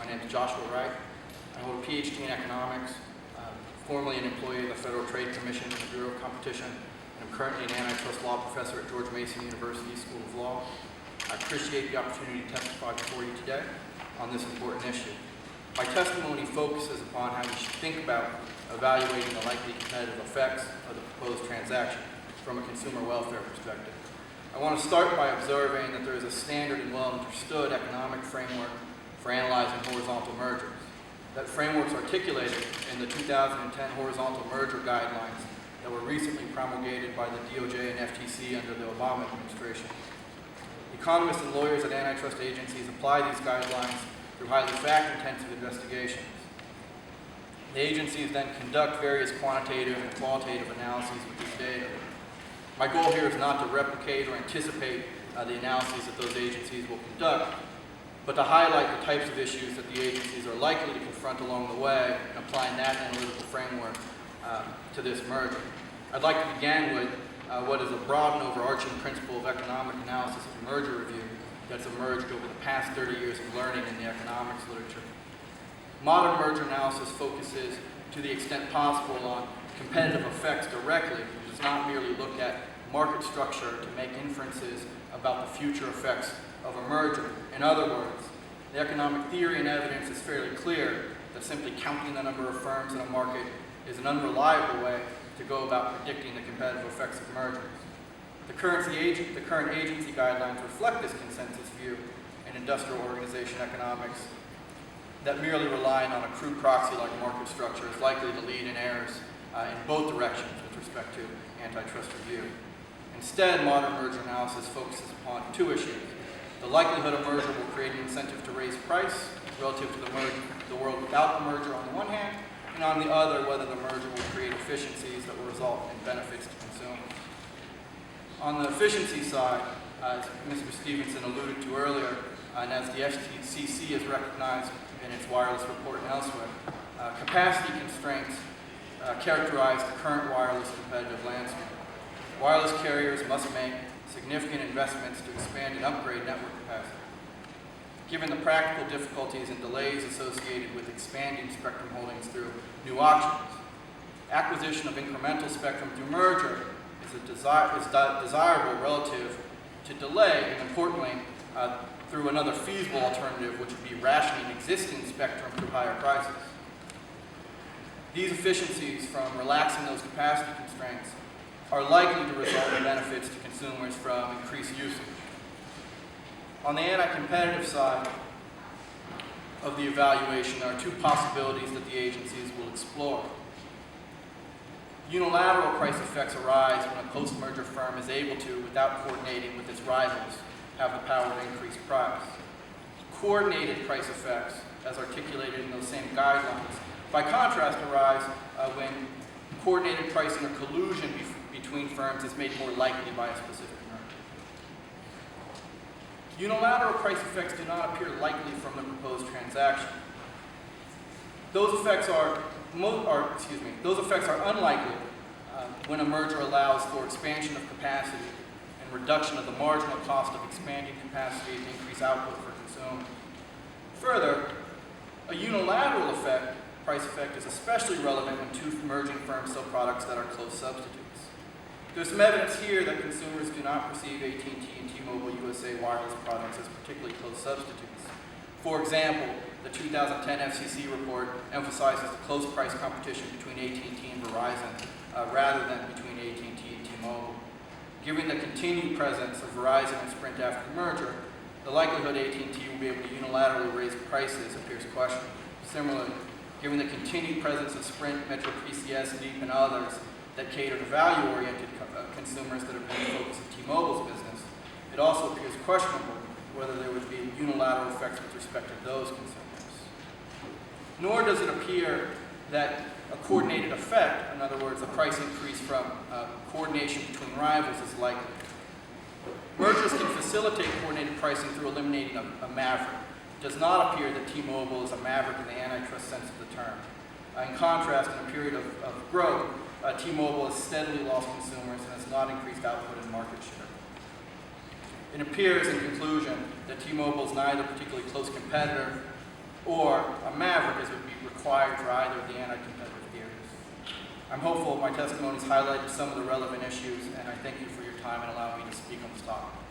My name is Joshua Wright. I hold a PhD in economics, formerly an employee of the Federal Trade Commission and the Bureau of Competition, and I'm currently an antitrust law professor at George Mason University School of Law. I appreciate the opportunity to testify before you today on this important issue. My testimony focuses upon how we should think about evaluating the likely competitive effects of the proposed transaction from a consumer welfare perspective. I want to start by observing that there is a standard and well-understood economic framework for analyzing horizontal mergers. That framework is articulated in the 2010 horizontal merger guidelines that were recently promulgated by the DOJ and FTC under the Obama administration. Economists and lawyers at antitrust agencies apply these guidelines through highly fact-intensive investigations. The agencies then conduct various quantitative and qualitative analyses with these data. My goal here is not to replicate or anticipate the analyses that those agencies will conduct, but to highlight the types of issues that the agencies are likely to confront along the way and applying that analytical framework to this merger. I'd like to begin with what is a broad and overarching principle of economic analysis of merger review that's emerged over the past 30 years of learning in the economics literature. Modern merger analysis focuses, to the extent possible, on competitive effects directly. It does not merely look at market structure to make inferences about the future effects of a merger. In other words, the economic theory and evidence is fairly clear that simply counting the number of firms in a market is an unreliable way to go about predicting the competitive effects of mergers. The current agency guidelines reflect this consensus view in industrial organization economics that merely relying on a crude proxy like market structure is likely to lead in errors in both directions with respect to antitrust review. Instead, modern merger analysis focuses upon two issues. The likelihood a merger will create an incentive to raise price relative to the world without the merger on the one hand, and on the other, whether the merger will create efficiencies that will result in benefits to consumers. On the efficiency side, as Mr. Stevenson alluded to earlier, and as the FCC has recognized in its wireless report and elsewhere, capacity constraints characterize the current wireless competitive landscape. Wireless carriers must make significant investments to expand and upgrade network capacity. Given the practical difficulties and delays associated with expanding spectrum holdings through new auctions, acquisition of incremental spectrum through merger is desirable relative to delay, and importantly, through another feasible alternative, which would be rationing existing spectrum through higher prices. These efficiencies from relaxing those capacity constraints are likely to result in benefits to consumers from increased usage. On the anti-competitive side of the evaluation, there are two possibilities that the agencies will explore. Unilateral price effects arise when a post-merger firm is able to, without coordinating with its rivals, have the power to increase price. Coordinated price effects, as articulated in those same guidelines, by contrast, arise when coordinated pricing or collusion between firms is made more likely by a specific merger. Unilateral price effects do not appear likely from the proposed transaction. Those effects are unlikely when a merger allows for expansion of capacity and reduction of the marginal cost of expanding capacity to increase output for consumers. Further, a unilateral price effect is especially relevant when two merging firms sell products that are close substitutes. There's some evidence here that consumers do not perceive AT&T and T-Mobile USA wireless products as particularly close substitutes. For example, the 2010 FCC report emphasizes the close price competition between AT&T and Verizon rather than between AT&T and T-Mobile. Given the continued presence of Verizon and Sprint after the merger, the likelihood AT&T will be able to unilaterally raise prices appears questionable. Similarly, given the continued presence of Sprint, Metro PCS, Leap, and others that cater to value-oriented consumers that have been the focus of T-Mobile's business, it also appears questionable whether there would be unilateral effects with respect to those consumers. Nor does it appear that a coordinated effect, in other words, a price increase from coordination between rivals, is likely. Mergers can facilitate coordinated pricing through eliminating a maverick. It does not appear that T-Mobile is a maverick in the antitrust sense of the term. In contrast, in a period of growth, T-Mobile has steadily lost consumers and has not increased output and market share. It appears, in conclusion, that T-Mobile is neither a particularly close competitor or a maverick as would be required for either of the anti-competitive theories. I'm hopeful my testimony has highlighted some of the relevant issues, and I thank you for your time and allowing me to speak on this topic.